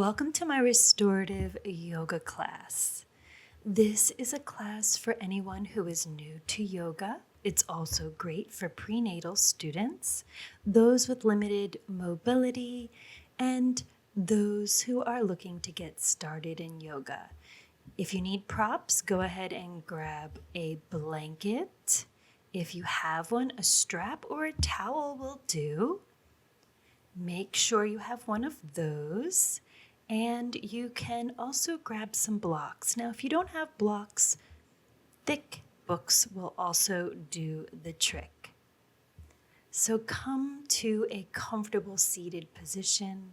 Welcome to my restorative yoga class. This is a class for anyone who is new to yoga. It's also great for prenatal students, those with limited mobility, and those who are looking to get started in yoga. If you need props, go ahead and grab a blanket. If you have one, a strap or a towel will do. Make sure you have one of those. And you can also grab some blocks. Now, if you don't have blocks, thick books will also do the trick. So come to a comfortable seated position.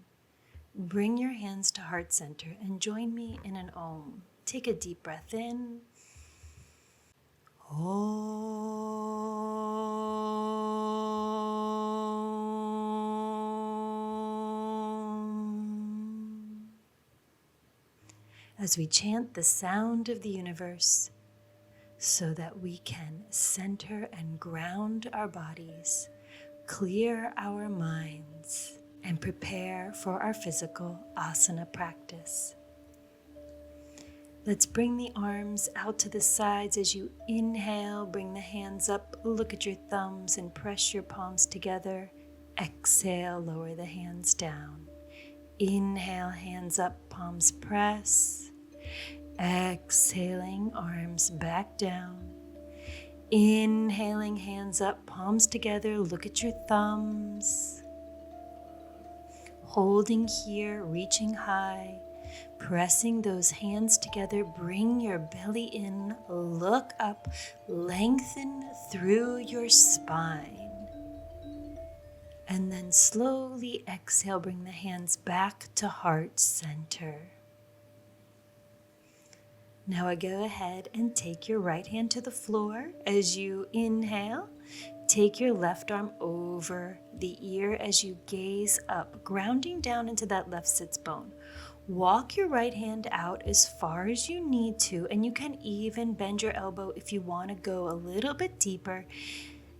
Bring your hands to heart center and join me in an Om. Take a deep breath in. As we chant the sound of the universe so that we can center and ground our bodies, clear our minds, and prepare for our physical asana practice. Let's bring the arms out to the sides as you inhale. Bring the hands up, look at your thumbs and press your palms together. Exhale, lower the hands down. Inhale, hands up, palms press. Exhaling, arms back down. Inhaling, hands up, palms together, look at your thumbs. Holding here, reaching high, pressing those hands together, bring your belly in, look up, lengthen through your spine. And then slowly exhale, bring the hands back to heart center. Now I go ahead and take your right hand to the floor. As you inhale, take your left arm over the ear as you gaze up, grounding down into that left sits bone. Walk your right hand out as far as you need to, and you can even bend your elbow if you want to go a little bit deeper.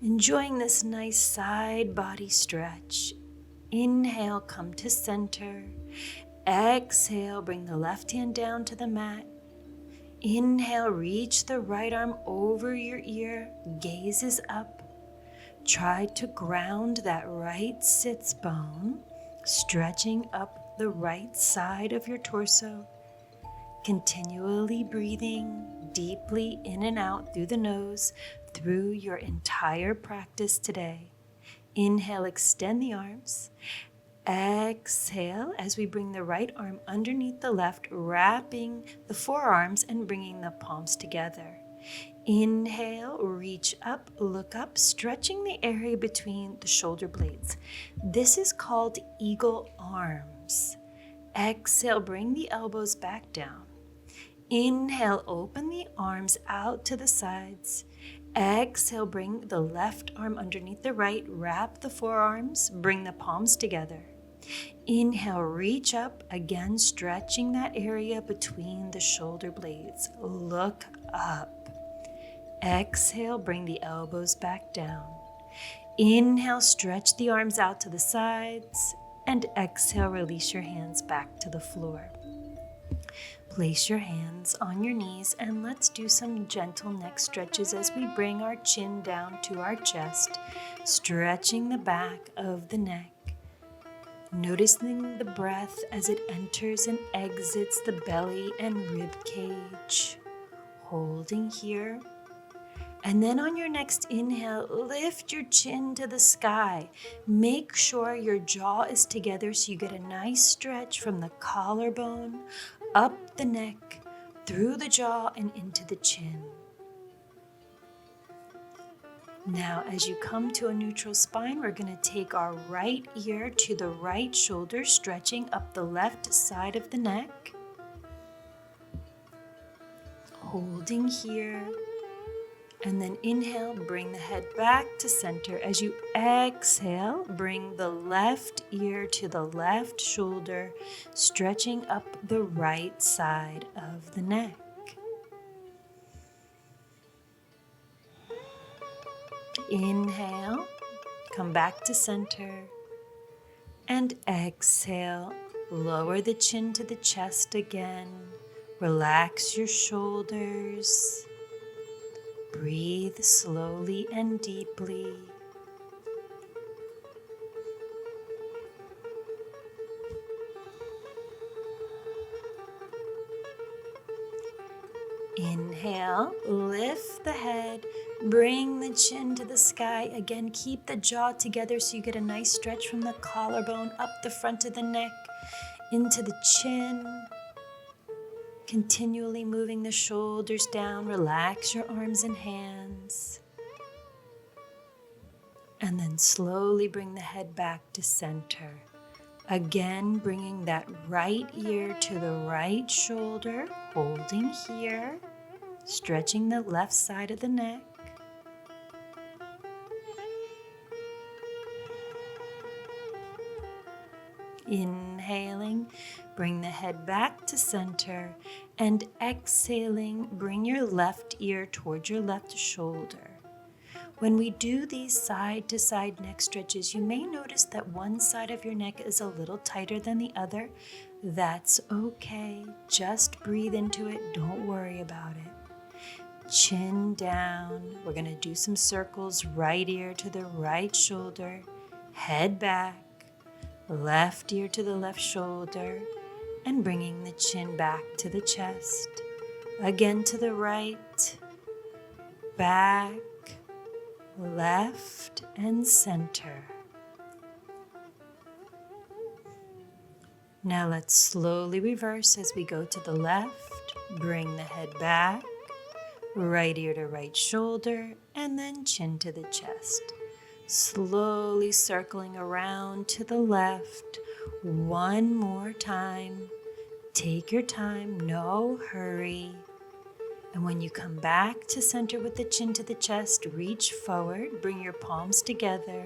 Enjoying this nice side body stretch. Inhale, come to center. Exhale, bring the left hand down to the mat. Inhale, reach the right arm over your ear, gazes up. Try to ground that right sits bone, stretching up the right side of your torso. Continually breathing deeply in and out through the nose through your entire practice today. Inhale, extend the arms. Exhale as we bring the right arm underneath the left, wrapping the forearms and bringing the palms together. Inhale, reach up, look up, stretching the area between the shoulder blades. This is called eagle arms. Exhale, bring the elbows back down. Inhale, open the arms out to the sides. Exhale, bring the left arm underneath the right, wrap the forearms, bring the palms together. Inhale, reach up, again stretching that area between the shoulder blades. Look up. Exhale, bring the elbows back down. Inhale, stretch the arms out to the sides, and exhale, release your hands back to the floor. Place your hands on your knees and let's do some gentle neck stretches as we bring our chin down to our chest, stretching the back of the neck. Noticing the breath as it enters and exits the belly and rib cage. Holding here. And then on your next inhale, lift your chin to the sky. Make sure your jaw is together so you get a nice stretch from the collarbone, up the neck, through the jaw, and into the chin. Now, as you come to a neutral spine, we're going to take our right ear to the right shoulder, stretching up the left side of the neck. Holding here. And then inhale, bring the head back to center. As you exhale, bring the left ear to the left shoulder, stretching up the right side of the neck. Inhale, come back to center. And exhale, Lower the chin to the chest again. Relax your shoulders. Breathe slowly and deeply. Inhale, lift the head, bring the chin to the sky. Again, keep the jaw together so you get a nice stretch from the collarbone up the front of the neck, into the chin. Continually moving the shoulders down, relax your arms and hands. And then slowly bring the head back to center. Again, bringing that right ear to the right shoulder, holding here, stretching the left side of the neck. Inhaling, bring the head back to center, and exhaling, bring your left ear towards your left shoulder. When we do these side-to-side neck stretches, you may notice that one side of your neck is a little tighter than the other. That's okay. Just breathe into it. Don't worry about it. Chin down. We're going to do some circles. Right ear to the right shoulder. Head back. Left ear to the left shoulder. And bringing the chin back to the chest. Again to the right. Back. Left and center. Now let's slowly reverse as we go to the left. Bring the head back, right ear to right shoulder, and then chin to the chest. Slowly circling around to the left. One more time. Take your time, no hurry. And when you come back to center with the chin to the chest, reach forward, bring your palms together,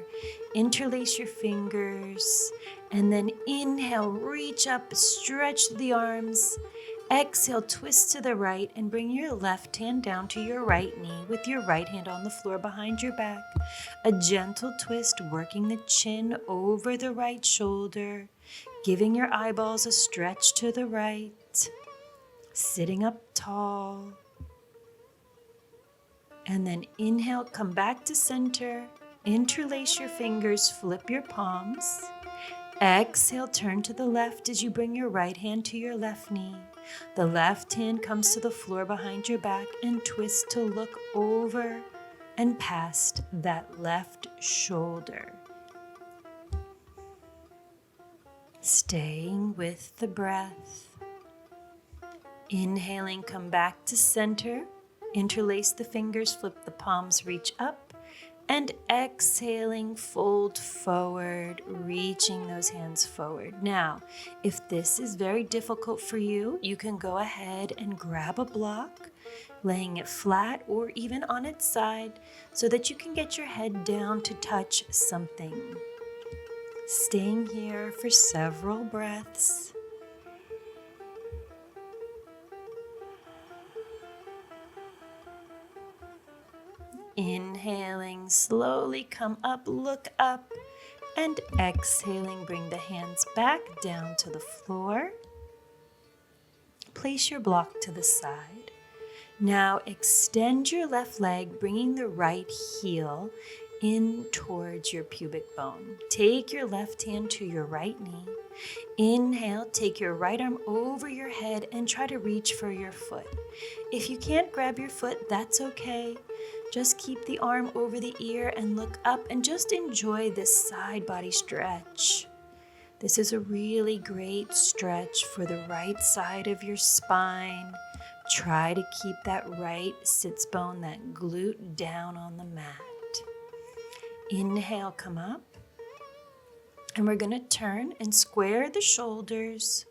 interlace your fingers, and then inhale, reach up, stretch the arms. Exhale, twist to the right and bring your left hand down to your right knee with your right hand on the floor behind your back. A gentle twist, working the chin over the right shoulder, giving your eyeballs a stretch to the right, sitting up tall. And then inhale, come back to center, interlace your fingers, flip your palms. Exhale, turn to the left as you bring your right hand to your left knee. The left hand comes to the floor behind your back and twist to look over and past that left shoulder. Staying with the breath. Inhaling, come back to center. Interlace the fingers, flip the palms, reach up, and exhaling, fold forward, reaching those hands forward. Now, if this is very difficult for you, you can go ahead and grab a block, laying it flat or even on its side so that you can get your head down to touch something. Staying here for several breaths. Inhaling, slowly come up, look up, and exhaling, bring the hands back down to the floor. Place your block to the side. Now extend your left leg, bringing the right heel in towards your pubic bone. Take your left hand to your right knee. Inhale, take your right arm over your head and try to reach for your foot. If you can't grab your foot, that's okay. Just keep the arm over the ear and look up and just enjoy this side body stretch. This is a really great stretch for the right side of your spine. Try to keep that right sits bone, that glute down on the mat. Inhale, come up. And we're going to turn and square the shoulders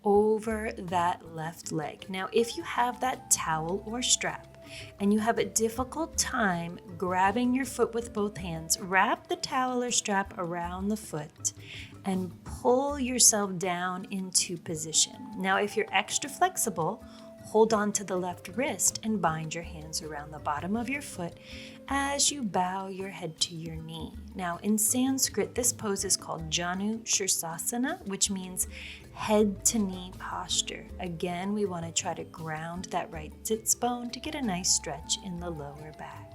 over that left leg. Now, if you have that towel or strap and you have a difficult time grabbing your foot with both hands, wrap the towel or strap around the foot and pull yourself down into position. Now, if you're extra flexible, Hold on to the left wrist and bind your hands around the bottom of your foot as you bow your head to your knee. Now, in Sanskrit, this pose is called Janu Shirsasana, which means head to knee posture. Again, we want to try to ground that right sits bone to get a nice stretch in the lower back.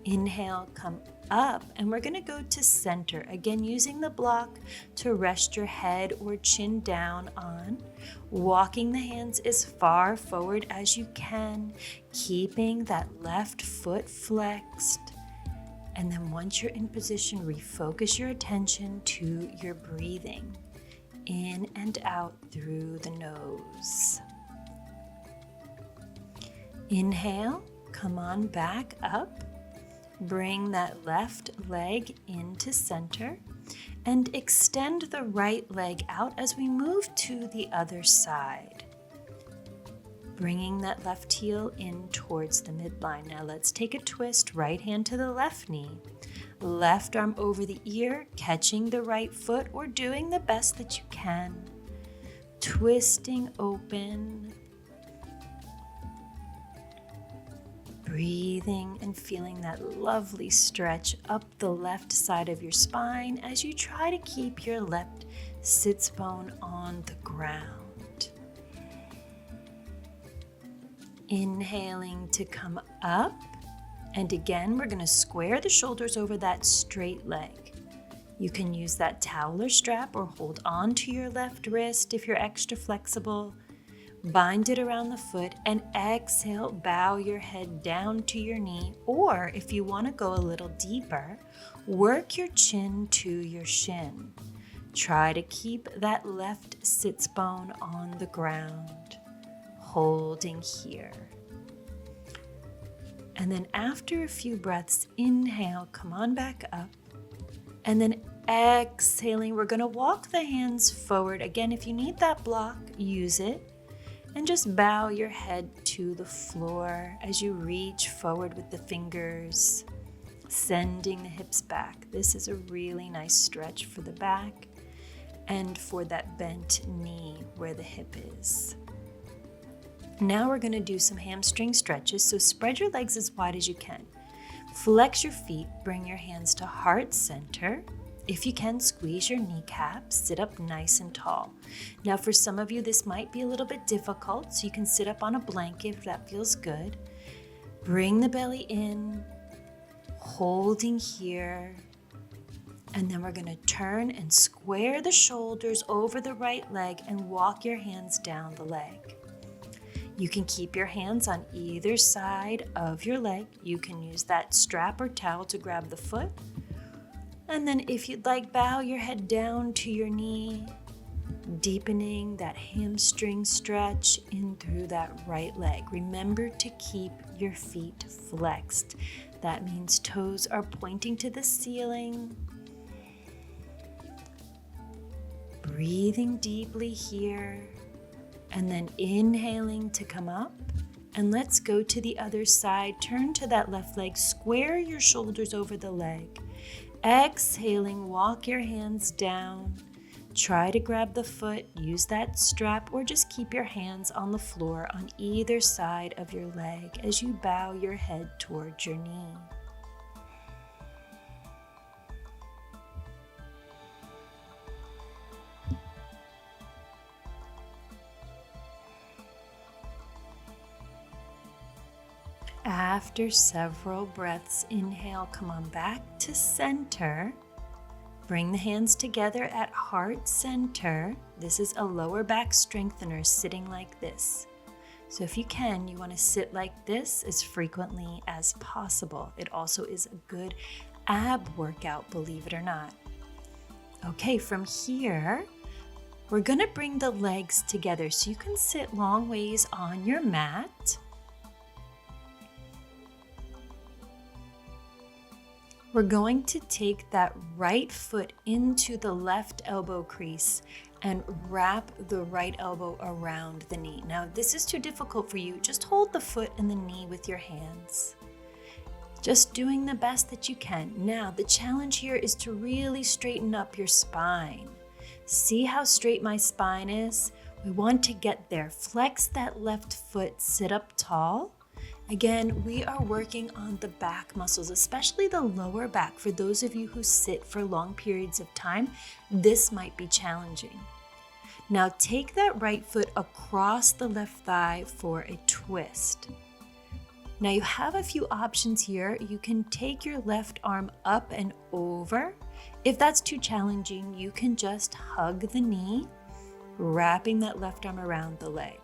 Inhale, come up, and we're going to go to center. Again, using the block to rest your head or chin down on. Walking the hands as far forward as you can, keeping that left foot flexed. And then once you're in position, refocus your attention to your breathing. In and out through the nose. Inhale, come on back up. Bring that left leg into center and extend the right leg out as we move to the other side. Bringing that left heel in towards the midline. Now let's take a twist, right hand to the left knee. Left arm over the ear, catching the right foot or doing the best that you can. Twisting open. Breathing and feeling that lovely stretch up the left side of your spine as you try to keep your left sits bone on the ground. Inhaling to come up. And again, we're going to square the shoulders over that straight leg. You can use that towel or strap or hold on to your left wrist if you're extra flexible. Bind it around the foot and exhale, bow your head down to your knee, or if you want to go a little deeper, work your chin to your shin. Try to keep that left sits bone on the ground, holding here. And then after a few breaths, inhale, come on back up, and then exhaling, we're going to walk the hands forward. Again, if you need that block, use it. And just bow your head to the floor as you reach forward with the fingers, sending the hips back. This is a really nice stretch for the back and for that bent knee where the hip is. Now we're going to do some hamstring stretches, so spread your legs as wide as you can. Flex your feet, bring your hands to heart center. If you can, squeeze your kneecaps, sit up nice and tall. Now for some of you, this might be a little bit difficult, so you can sit up on a blanket if that feels good. Bring the belly in, holding here, and then we're going to turn and square the shoulders over the right leg and walk your hands down the leg. You can keep your hands on either side of your leg. You can use that strap or towel to grab the foot. And then if you'd like, bow your head down to your knee, deepening that hamstring stretch in through that right leg. Remember to keep your feet flexed. That means toes are pointing to the ceiling. Breathing deeply here, and then inhaling to come up. And let's go to the other side. Turn to that left leg, square your shoulders over the leg. Exhaling, walk your hands down. Try to grab the foot, use that strap, or just keep your hands on the floor on either side of your leg as you bow your head towards your knee. After several breaths, inhale, come on back to center. Bring the hands together at heart center. This is a lower back strengthener, sitting like this. So if you can, you want to sit like this as frequently as possible. It also is a good ab workout, believe it or not. Okay, from here, we're going to bring the legs together so you can sit long ways on your mat. We're going to take that right foot into the left elbow crease and wrap the right elbow around the knee. Now, if this is too difficult for you, just hold the foot and the knee with your hands. Just doing the best that you can. Now, the challenge here is to really straighten up your spine. See how straight my spine is? We want to get there. Flex that left foot, sit up tall. Again, we are working on the back muscles, especially the lower back. For those of you who sit for long periods of time, this might be challenging. Now take that right foot across the left thigh for a twist. Now you have a few options here. You can take your left arm up and over. If that's too challenging, you can just hug the knee, wrapping that left arm around the leg.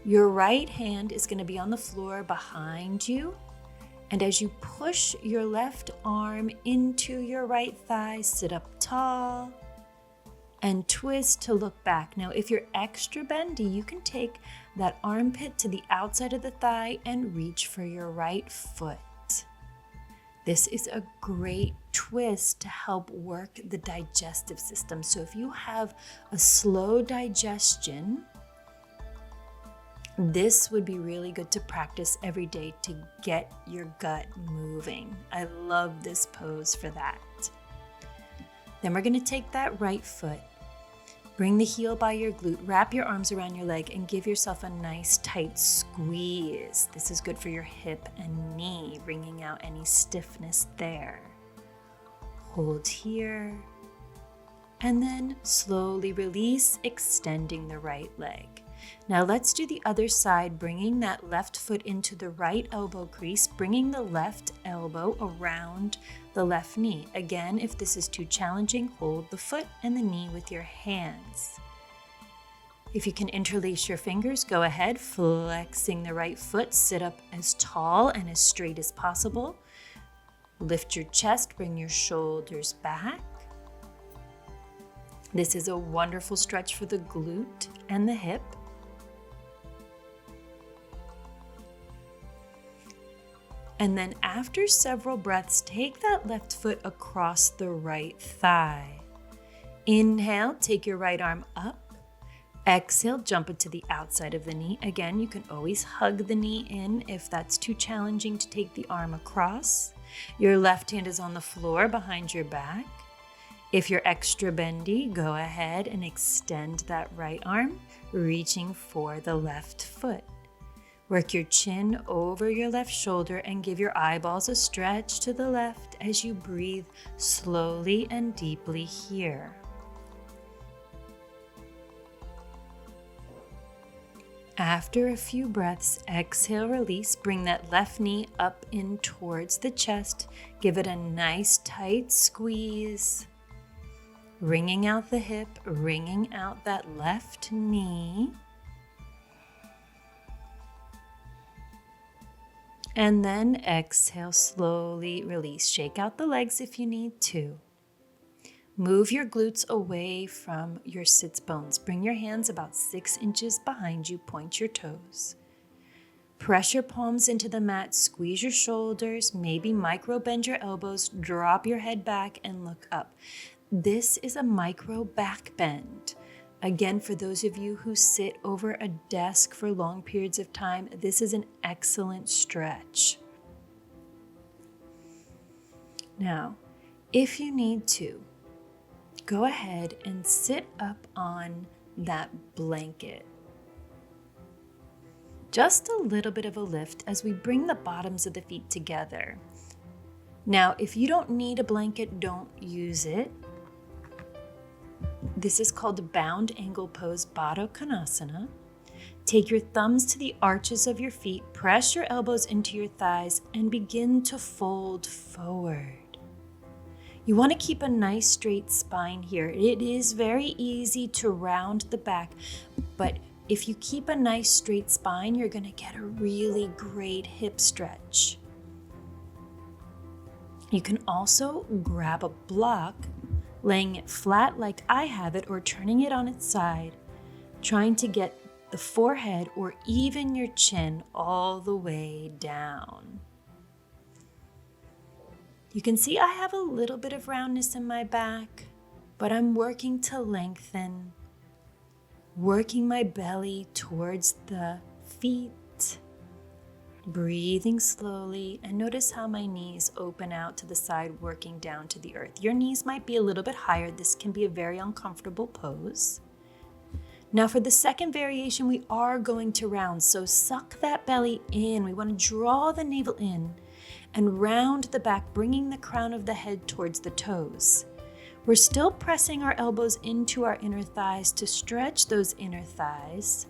Your right hand is going to be on the floor behind you. And as you push your left arm into your right thigh, sit up tall and twist to look back. Now, if you're extra bendy, you can take that armpit to the outside of the thigh and reach for your right foot. This is a great twist to help work the digestive system. So if you have a slow digestion, this would be really good to practice every day to get your gut moving. I love this pose for that. Then we're going to take that right foot, bring the heel by your glute, wrap your arms around your leg, and give yourself a nice tight squeeze. This is good for your hip and knee, wringing out any stiffness there. Hold here, and then slowly release, extending the right leg. Now let's do the other side, bringing that left foot into the right elbow crease, bringing the left elbow around the left knee. Again, if this is too challenging, hold the foot and the knee with your hands. If you can interlace your fingers, go ahead, flexing the right foot, sit up as tall and as straight as possible. Lift your chest, bring your shoulders back. This is a wonderful stretch for the glute and the hip. And then after several breaths, take that left foot across the right thigh. Inhale, take your right arm up. Exhale, jump it to the outside of the knee. Again, you can always hug the knee in if that's too challenging to take the arm across. Your left hand is on the floor behind your back. If you're extra bendy, go ahead and extend that right arm, reaching for the left foot. Work your chin over your left shoulder and give your eyeballs a stretch to the left as you breathe slowly and deeply here. After a few breaths, exhale, release, bring that left knee up in towards the chest. Give it a nice tight squeeze. Wringing out the hip, wringing out that left knee. And then exhale, slowly release. Shake out the legs if you need to. Move your glutes away from your sits bones. Bring your hands about 6 inches behind you. Point your toes. Press your palms into the mat. Squeeze your shoulders. Maybe micro bend your elbows. Drop your head back and look up. This is a micro back bend. Again, for those of you who sit over a desk for long periods of time, this is an excellent stretch. Now, if you need to, go ahead and sit up on that blanket. Just a little bit of a lift as we bring the bottoms of the feet together. Now, if you don't need a blanket, don't use it. This is called the bound angle pose, Baddha Konasana. Take your thumbs to the arches of your feet, press your elbows into your thighs, and begin to fold forward. You want to keep a nice straight spine here. It is very easy to round the back, but if you keep a nice straight spine, you're going to get a really great hip stretch. You can also grab a block, laying it flat like I have it or turning it on its side, trying to get the forehead or even your chin all the way down. You can see I have a little bit of roundness in my back, but I'm working to lengthen, working my belly towards the feet. Breathing slowly, and notice how my knees open out to the side, working down to the earth. Your knees might be a little bit higher. This can be a very uncomfortable pose. Now for the second variation, we are going to round. So suck that belly in. We want to draw the navel in and round the back, bringing the crown of the head towards the toes. We're still pressing our elbows into our inner thighs to stretch those inner thighs,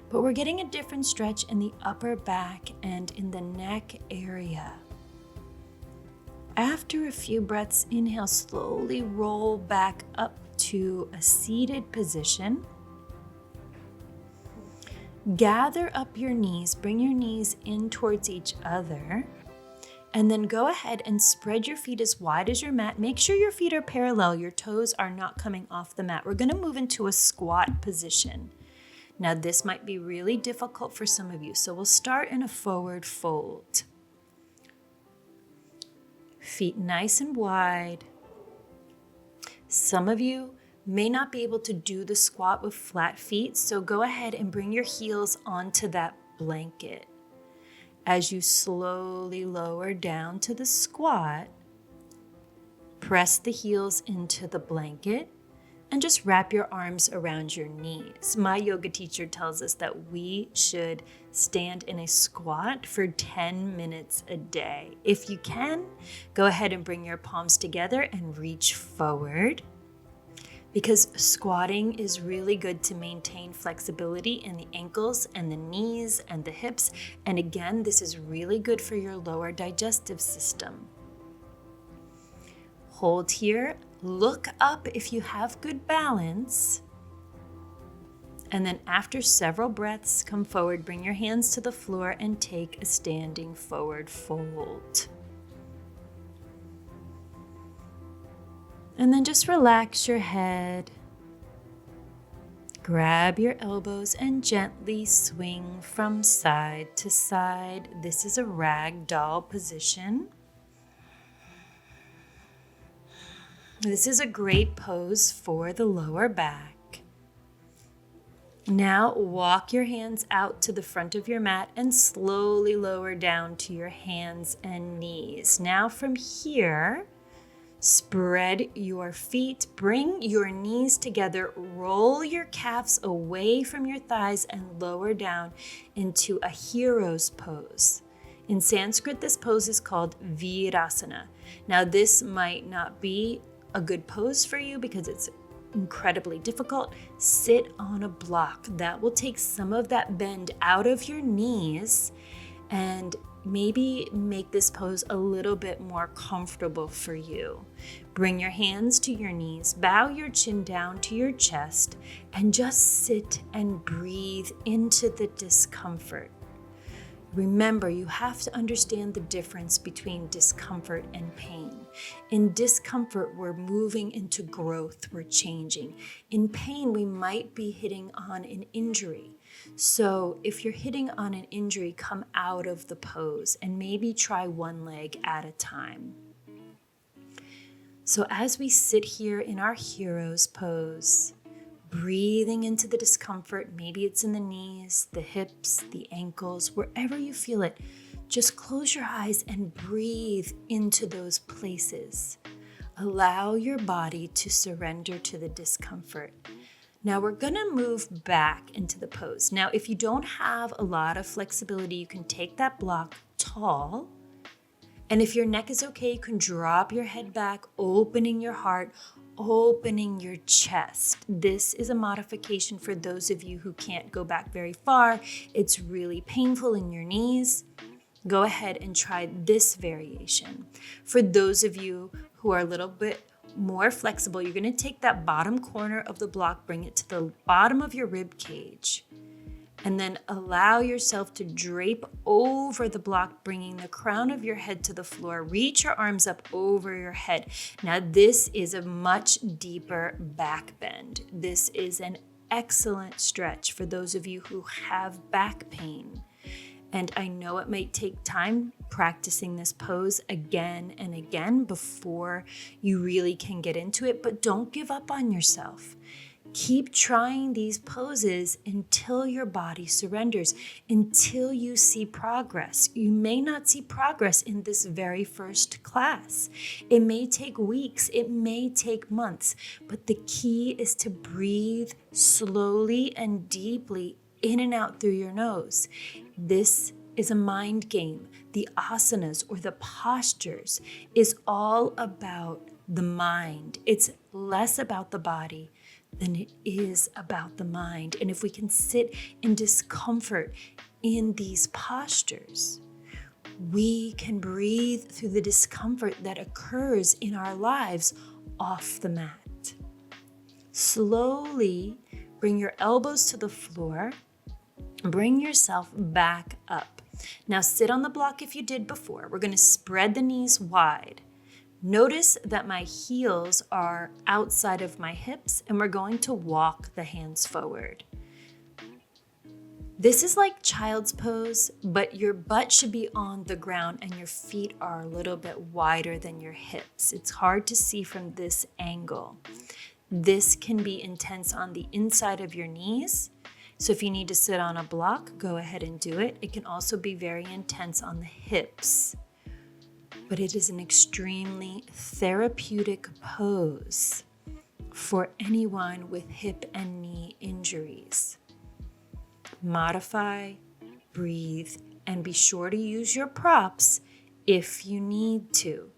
but we're getting a different stretch in the upper back and in the neck area. After a few breaths, inhale, slowly roll back up to a seated position. Gather up your knees, bring your knees in towards each other, and then go ahead and spread your feet as wide as your mat. Make sure your feet are parallel, your toes are not coming off the mat. We're going to move into a squat position. Now this might be really difficult for some of you, so we'll start in a forward fold. Feet nice and wide. Some of you may not be able to do the squat with flat feet, so go ahead and bring your heels onto that blanket. As you slowly lower down to the squat, press the heels into the blanket and just wrap your arms around your knees. My yoga teacher tells us that we should stand in a squat for 10 minutes a day. If you can, go ahead and bring your palms together and reach forward, because squatting is really good to maintain flexibility in the ankles and the knees and the hips. And again, this is really good for your lower digestive system. Hold here, look up if you have good balance. And then after several breaths, come forward, bring your hands to the floor and take a standing forward fold. And then just relax your head. Grab your elbows and gently swing from side to side. This is a ragdoll position. This is a great pose for the lower back. Now walk your hands out to the front of your mat and slowly lower down to your hands and knees. Now from here, spread your feet, bring your knees together, roll your calves away from your thighs and lower down into a hero's pose. In Sanskrit, this pose is called Virasana. Now this might not be a good pose for you because it's incredibly difficult. Sit on a block. That will take some of that bend out of your knees and maybe make this pose a little bit more comfortable for you. Bring your hands to your knees, bow your chin down to your chest, and just sit and breathe into the discomfort. Remember, you have to understand the difference between discomfort and pain. In discomfort, we're moving into growth, we're changing. In pain, we might be hitting on an injury. So if you're hitting on an injury, come out of the pose and maybe try one leg at a time. So as we sit here in our hero's pose, breathing into the discomfort, maybe it's in the knees, the hips, the ankles, wherever you feel it, just close your eyes and breathe into those places. Allow your body to surrender to the discomfort. Now we're gonna move back into the pose. Now, if you don't have a lot of flexibility, you can take that block tall. And if your neck is okay, you can drop your head back, opening your heart, opening your chest. This is a modification for those of you who can't go back very far. It's really painful in your knees. Go ahead and try this variation. For those of you who are a little bit more flexible, you're going to take that bottom corner of the block, bring it to the bottom of your rib cage, and then allow yourself to drape over the block, bringing the crown of your head to the floor. Reach your arms up over your head. Now, this is a much deeper back bend. This is an excellent stretch for those of you who have back pain. And I know it might take time practicing this pose again and again before you really can get into it, but don't give up on yourself. Keep trying these poses until your body surrenders, until you see progress. You may not see progress in this very first class. It may take weeks, it may take months, but the key is to breathe slowly and deeply in and out through your nose. This is a mind game. The asanas, or the postures, is all about the mind. It's less about the body than it is about the mind. And if we can sit in discomfort in these postures, we can breathe through the discomfort that occurs in our lives off the mat. Slowly bring your elbows to the floor. Bring yourself back up. Now sit on the block if you did before. We're going to spread the knees wide. Notice that my heels are outside of my hips, and we're going to walk the hands forward. This is like child's pose, but your butt should be on the ground and your feet are a little bit wider than your hips. It's hard to see from this angle. This can be intense on the inside of your knees. So if you need to sit on a block, go ahead and do it. It can also be very intense on the hips. But it is an extremely therapeutic pose for anyone with hip and knee injuries. Modify, breathe, and be sure to use your props if you need to.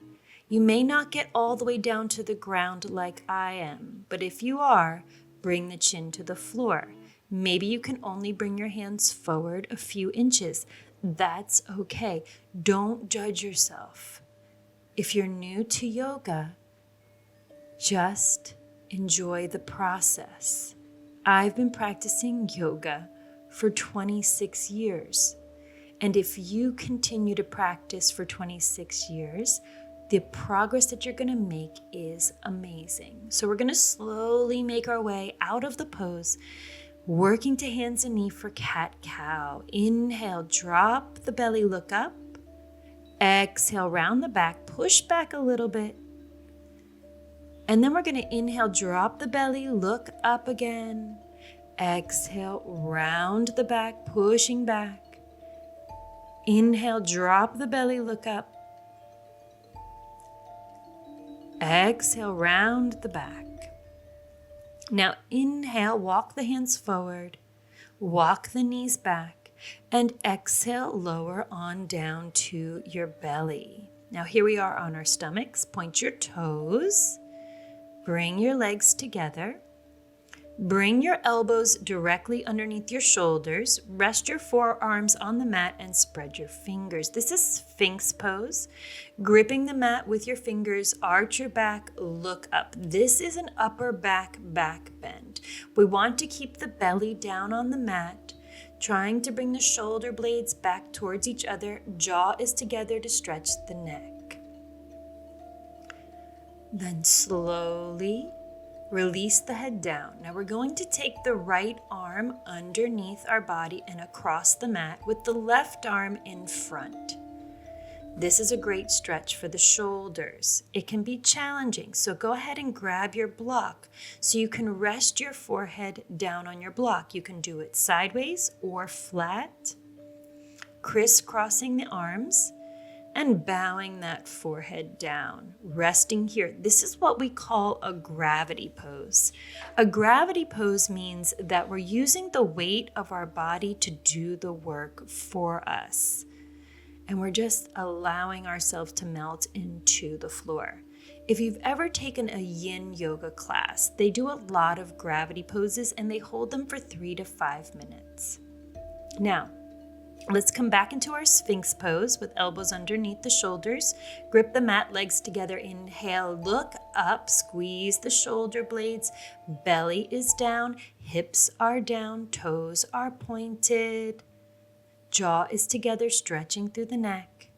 You may not get all the way down to the ground like I am, but if you are, bring the chin to the floor. Maybe you can only bring your hands forward a few inches. That's okay. Don't judge yourself. If you're new to yoga, just enjoy the process. I've been practicing yoga for 26 years. And if you continue to practice for 26 years, the progress that you're going to make is amazing. So we're going to slowly make our way out of the pose, working to hands and knee for cat-cow. Inhale, drop the belly, look up. Exhale, round the back, push back a little bit. And then we're going to inhale, drop the belly, look up again. Exhale, round the back, pushing back. Inhale, drop the belly, look up. Exhale, round the back. Now inhale, walk the hands forward, walk the knees back. And exhale, lower on down to your belly. Now here we are on our stomachs. Point your toes. Bring your legs together. Bring your elbows directly underneath your shoulders. Rest your forearms on the mat and spread your fingers. This is Sphinx pose. Gripping the mat with your fingers, arch your back, look up. This is an upper back bend. We want to keep the belly down on the mat, trying to bring the shoulder blades back towards each other. Jaw is together to stretch the neck. Then slowly release the head down. Now we're going to take the right arm underneath our body and across the mat with the left arm in front. This is a great stretch for the shoulders. It can be challenging, so go ahead and grab your block so you can rest your forehead down on your block. You can do it sideways or flat, crisscrossing the arms and bowing that forehead down, resting here. This is what we call a gravity pose. A gravity pose means that we're using the weight of our body to do the work for us. And we're just allowing ourselves to melt into the floor. If you've ever taken a yin yoga class, they do a lot of gravity poses and they hold them for 3 to 5 minutes. Now, let's come back into our Sphinx pose with elbows underneath the shoulders. Grip the mat, legs together. Inhale, look up, squeeze the shoulder blades. Belly is down, hips are down, toes are pointed. Jaw is together, stretching through the neck.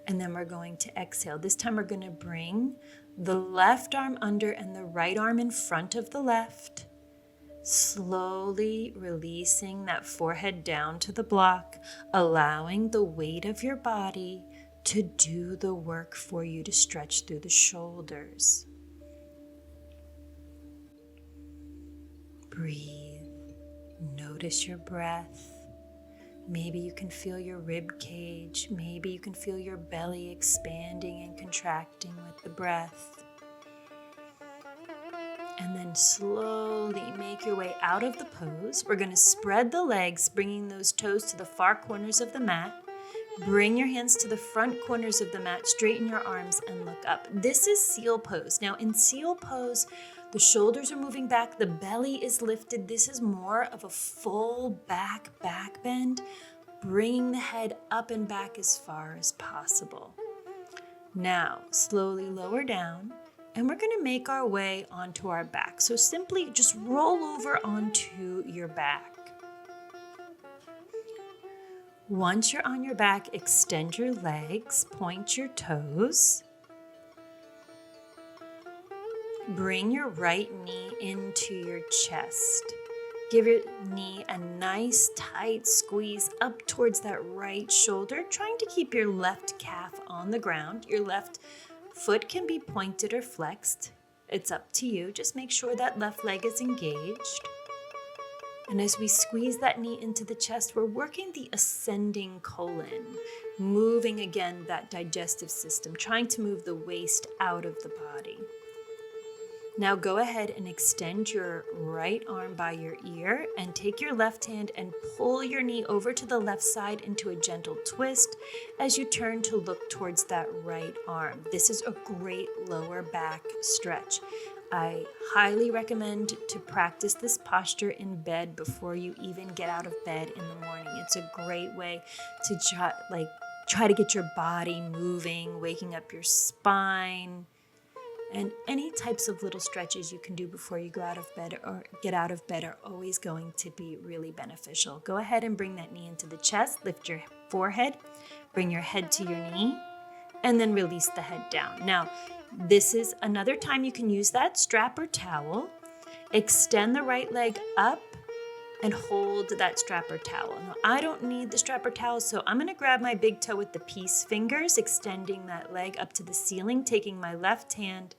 And then we're going to exhale. This time we're going to bring the left arm under and the right arm in front of the left. Slowly releasing that forehead down to the block, allowing the weight of your body to do the work for you to stretch through the shoulders. Breathe. Notice your breath. Maybe you can feel your rib cage. Maybe you can feel your belly expanding and contracting with the breath. And then slowly make your way out of the pose. We're going to spread the legs, bringing those toes to the far corners of the mat. Bring your hands to the front corners of the mat, straighten your arms and look up. This is seal pose. Now in seal pose, the shoulders are moving back, the belly is lifted. This is more of a full back bend, bringing the head up and back as far as possible. Now, slowly lower down, and we're going to make our way onto our back. So simply just roll over onto your back. Once you're on your back, extend your legs, point your toes. Bring your right knee into your chest. Give your knee a nice tight squeeze up towards that right shoulder, trying to keep your left calf on the ground. Your left foot can be pointed or flexed. It's up to you. Just make sure that left leg is engaged. And as we squeeze that knee into the chest, we're working the ascending colon, moving again that digestive system, trying to move the waste out of the body. Now go ahead and extend your right arm by your ear and take your left hand and pull your knee over to the left side into a gentle twist as you turn to look towards that right arm. This is a great lower back stretch. I highly recommend to practice this posture in bed before you even get out of bed in the morning. It's a great way to try to get your body moving, waking up your spine. And any types of little stretches you can do before you go out of bed or get out of bed are always going to be really beneficial. Go ahead and bring that knee into the chest, lift your forehead, bring your head to your knee, and then release the head down. Now, this is another time you can use that strap or towel. Extend the right leg up and hold that strap or towel. Now, I don't need the strap or towel, so I'm gonna grab my big toe with the peace fingers, extending that leg up to the ceiling, taking my left hand,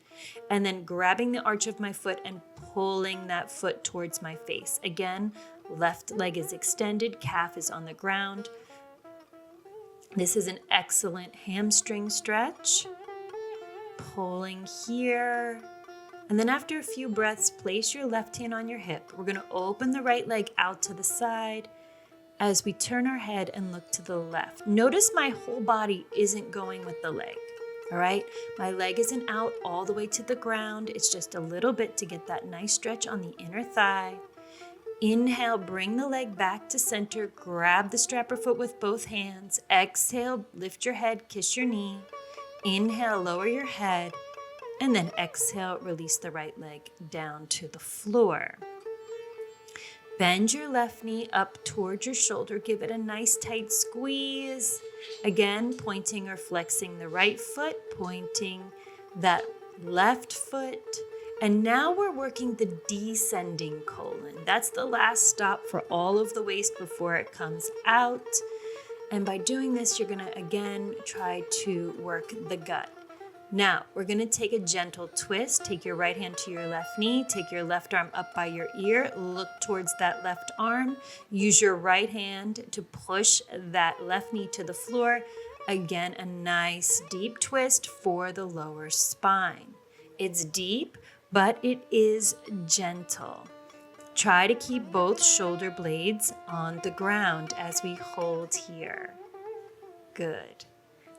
and then grabbing the arch of my foot and pulling that foot towards my face. Again, left leg is extended, calf is on the ground. This is an excellent hamstring stretch. Pulling here. And then after a few breaths, place your left hand on your hip. We're going to open the right leg out to the side as we turn our head and look to the left. Notice my whole body isn't going with the leg, all right? My leg isn't out all the way to the ground. It's just a little bit to get that nice stretch on the inner thigh. Inhale, bring the leg back to center. Grab the strap or foot with both hands. Exhale, lift your head, kiss your knee. Inhale, lower your head. And then exhale, release the right leg down to the floor. Bend your left knee up towards your shoulder. Give it a nice tight squeeze. Again, pointing or flexing the right foot, pointing that left foot. And now we're working the descending colon. That's the last stop for all of the waste before it comes out. And by doing this, you're gonna, again, try to work the gut. Now, we're going to take a gentle twist. Take your right hand to your left knee. Take your left arm up by your ear. Look towards that left arm. Use your right hand to push that left knee to the floor. Again, a nice deep twist for the lower spine. It's deep, but it is gentle. Try to keep both shoulder blades on the ground as we hold here. Good.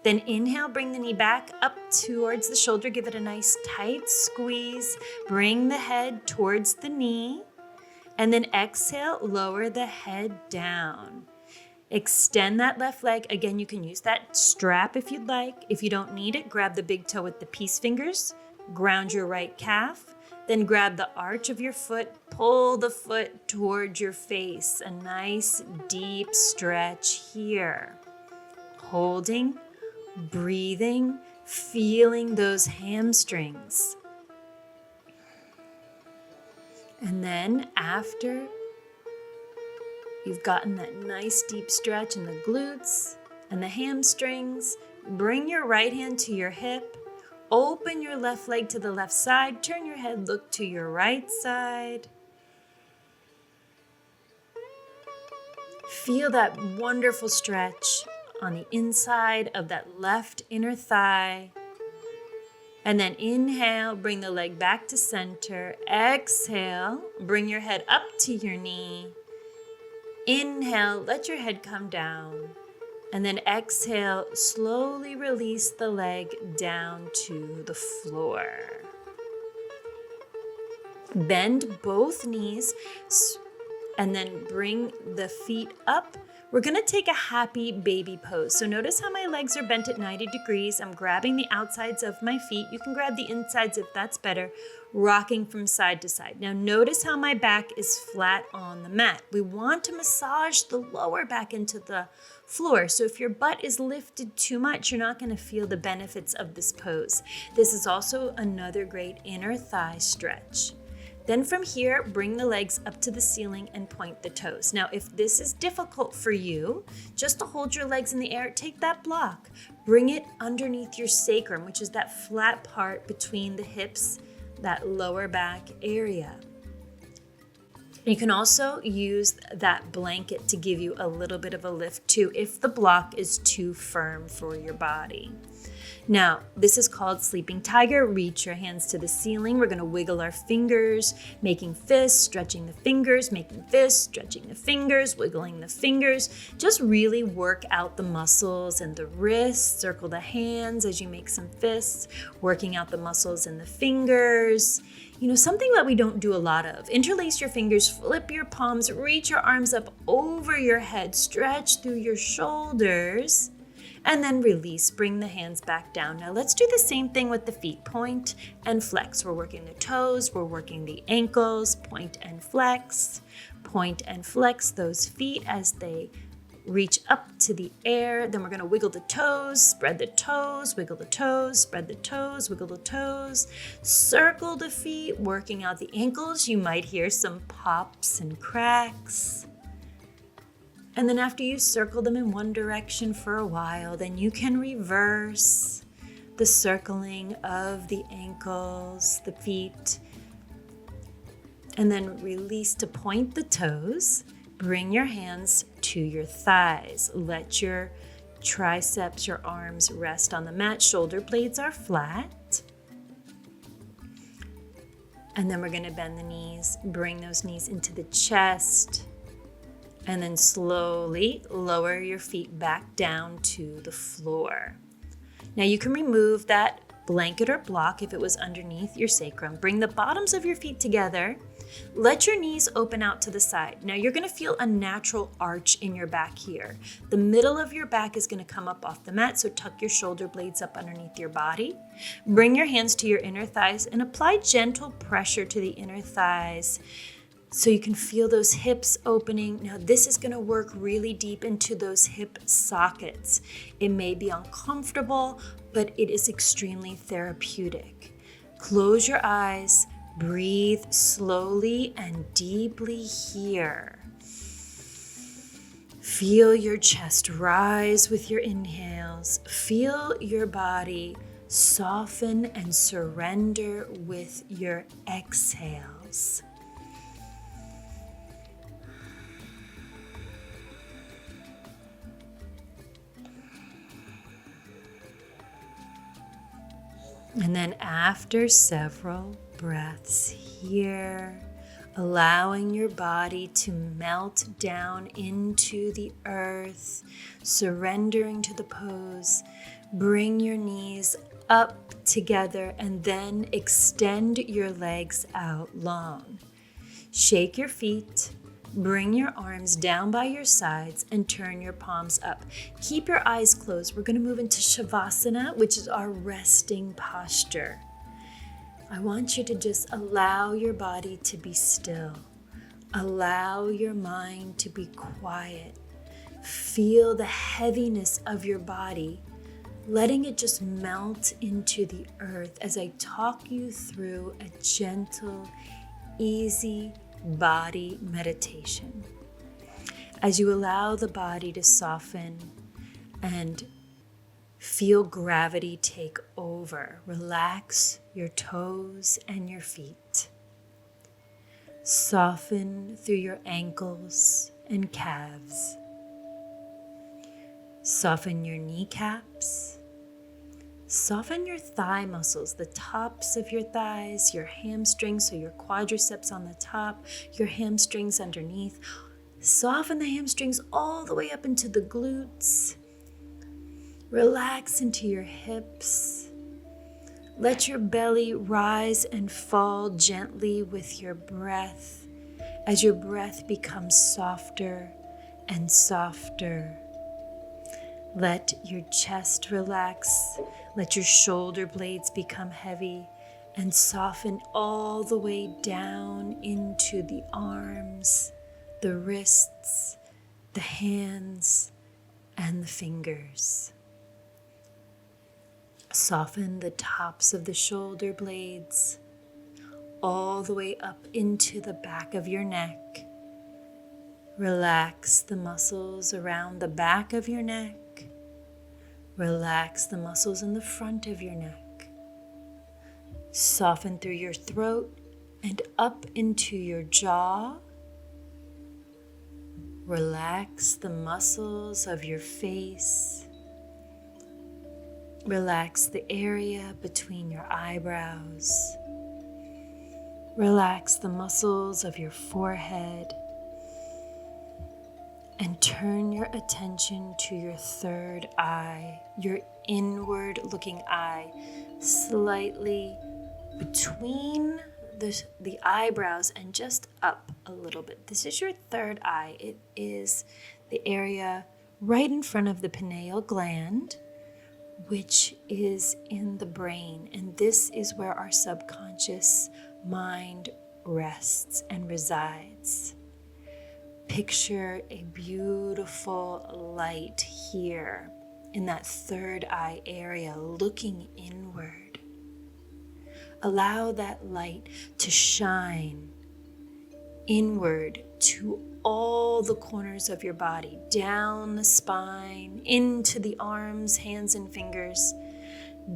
Then inhale, bring the knee back up towards the shoulder. Give it a nice tight squeeze. Bring the head towards the knee. And then exhale, lower the head down. Extend that left leg. Again, you can use that strap if you'd like. If you don't need it, grab the big toe with the peace fingers. Ground your right calf. Then grab the arch of your foot. Pull the foot towards your face. A nice deep stretch here. Holding. Breathing, feeling those hamstrings. And then after you've gotten that nice deep stretch in the glutes and the hamstrings, bring your right hand to your hip, open your left leg to the left side, turn your head, look to your right side. Feel that wonderful stretch on the inside of that left inner thigh. And then inhale, bring the leg back to center. Exhale, bring your head up to your knee. Inhale, let your head come down. And then exhale, slowly release the leg down to the floor. Bend both knees and then bring the feet up. We're gonna take a happy baby pose. So notice how my legs are bent at 90 degrees. I'm grabbing the outsides of my feet. You can grab the insides if that's better, rocking from side to side. Now notice how my back is flat on the mat. We want to massage the lower back into the floor. So if your butt is lifted too much, you're not gonna feel the benefits of this pose. This is also another great inner thigh stretch. Then from here, bring the legs up to the ceiling and point the toes. Now, if this is difficult for you, just to hold your legs in the air, take that block. Bring it underneath your sacrum, which is that flat part between the hips, that lower back area. You can also use that blanket to give you a little bit of a lift too, if the block is too firm for your body. Now, this is called Sleeping Tiger. Reach your hands to the ceiling. We're gonna wiggle our fingers, making fists, stretching the fingers, making fists, stretching the fingers, wiggling the fingers. Just really work out the muscles and the wrists. Circle the hands as you make some fists, working out the muscles in the fingers. You know, something that we don't do a lot of. Interlace your fingers, flip your palms, reach your arms up over your head, stretch through your shoulders, and then release. Bring the hands back down. Now let's do the same thing with the feet. Point and flex. We're working the toes, we're working the ankles. Point and flex those feet as they reach up to the air. Then we're gonna wiggle the toes, spread the toes, wiggle the toes, spread the toes, wiggle the toes. Circle the feet, working out the ankles. You might hear some pops and cracks. And then after you circle them in one direction for a while, then you can reverse the circling of the ankles, the feet, and then release to point the toes. Bring your hands to your thighs. Let your triceps, your arms rest on the mat. Shoulder blades are flat. And then we're gonna bend the knees, bring those knees into the chest, and then slowly lower your feet back down to the floor. Now you can remove that blanket or block if it was underneath your sacrum. Bring the bottoms of your feet together. Let your knees open out to the side. Now you're gonna feel a natural arch in your back here. The middle of your back is gonna come up off the mat, so tuck your shoulder blades up underneath your body. Bring your hands to your inner thighs and apply gentle pressure to the inner thighs so you can feel those hips opening. Now this is gonna work really deep into those hip sockets. It may be uncomfortable, but it is extremely therapeutic. Close your eyes, breathe slowly and deeply here. Feel your chest rise with your inhales. Feel your body soften and surrender with your exhales. And then after several breaths here, allowing your body to melt down into the earth, surrendering to the pose, bring your knees up together and then extend your legs out long. Shake your feet. Bring your arms down by your sides and turn your palms up. Keep your eyes closed. We're going to move into Shavasana, which is our resting posture. I want you to just allow your body to be still. Allow your mind to be quiet. Feel the heaviness of your body, letting it just melt into the earth as I talk you through a gentle, easy body meditation. As you allow the body to soften and feel gravity take over, relax your toes and your feet. Soften through your ankles and calves. Soften your kneecaps. Soften your thigh muscles, the tops of your thighs, your hamstrings, so your quadriceps on the top, your hamstrings underneath. Soften the hamstrings all the way up into the glutes. Relax into your hips. Let your belly rise and fall gently with your breath as your breath becomes softer and softer. Let your chest relax. Let your shoulder blades become heavy and soften all the way down into the arms, the wrists, the hands, and the fingers. Soften the tops of the shoulder blades all the way up into the back of your neck. Relax the muscles around the back of your neck. Relax the muscles in the front of your neck. Soften through your throat and up into your jaw. Relax the muscles of your face. Relax the area between your eyebrows. Relax the muscles of your forehead. And turn your attention to your third eye, your inward-looking eye, slightly between the eyebrows and just up a little bit. This is your third eye. It is the area right in front of the pineal gland, which is in the brain. And this is where our subconscious mind rests and resides. Picture a beautiful light here in that third eye area looking inward. Allow that light to shine inward to all the corners of your body, down the spine, into the arms, hands, and fingers,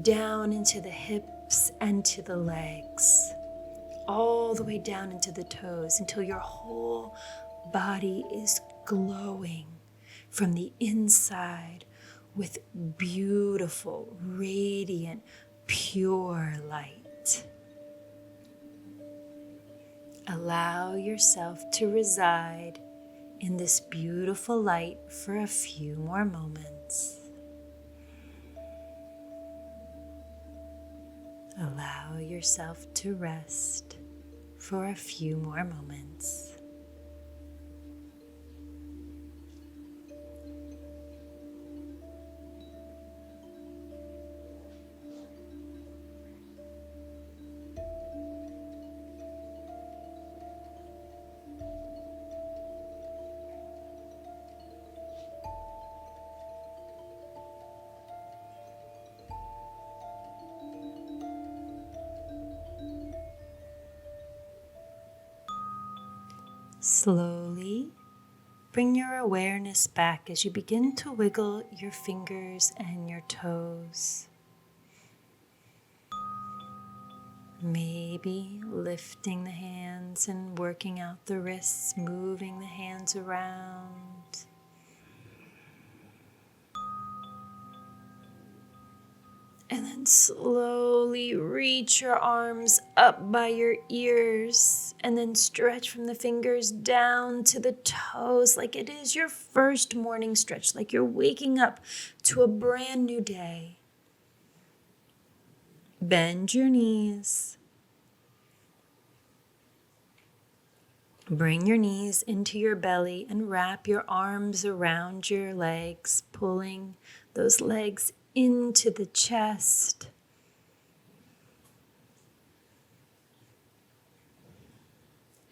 down into the hips and to the legs, all the way down into the toes until your whole body is glowing from the inside with beautiful, radiant, pure light. Allow yourself to reside in this beautiful light for a few more moments. Allow yourself to rest for a few more moments. Slowly bring your awareness back as you begin to wiggle your fingers and your toes. Maybe lifting the hands and working out the wrists, moving the hands around. And then slowly reach your arms up by your ears and then stretch from the fingers down to the toes like it is your first morning stretch, like you're waking up to a brand new day. Bend your knees. Bring your knees into your belly and wrap your arms around your legs, pulling those legs into the chest.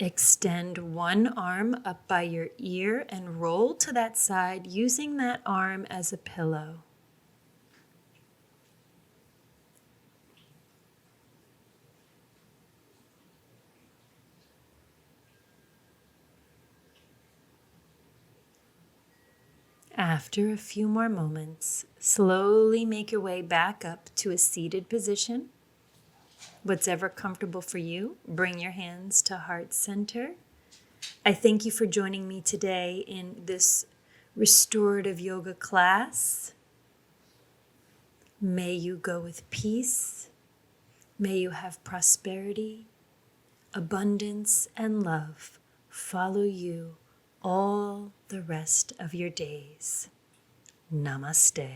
Extend one arm up by your ear and roll to that side using that arm as a pillow. After a few more moments, slowly make your way back up to a seated position. What's ever comfortable for you, bring your hands to heart center I thank you for joining me today in this restorative yoga class. May you go with peace. May you have prosperity, abundance, and love follow you all the rest of your days. Namaste.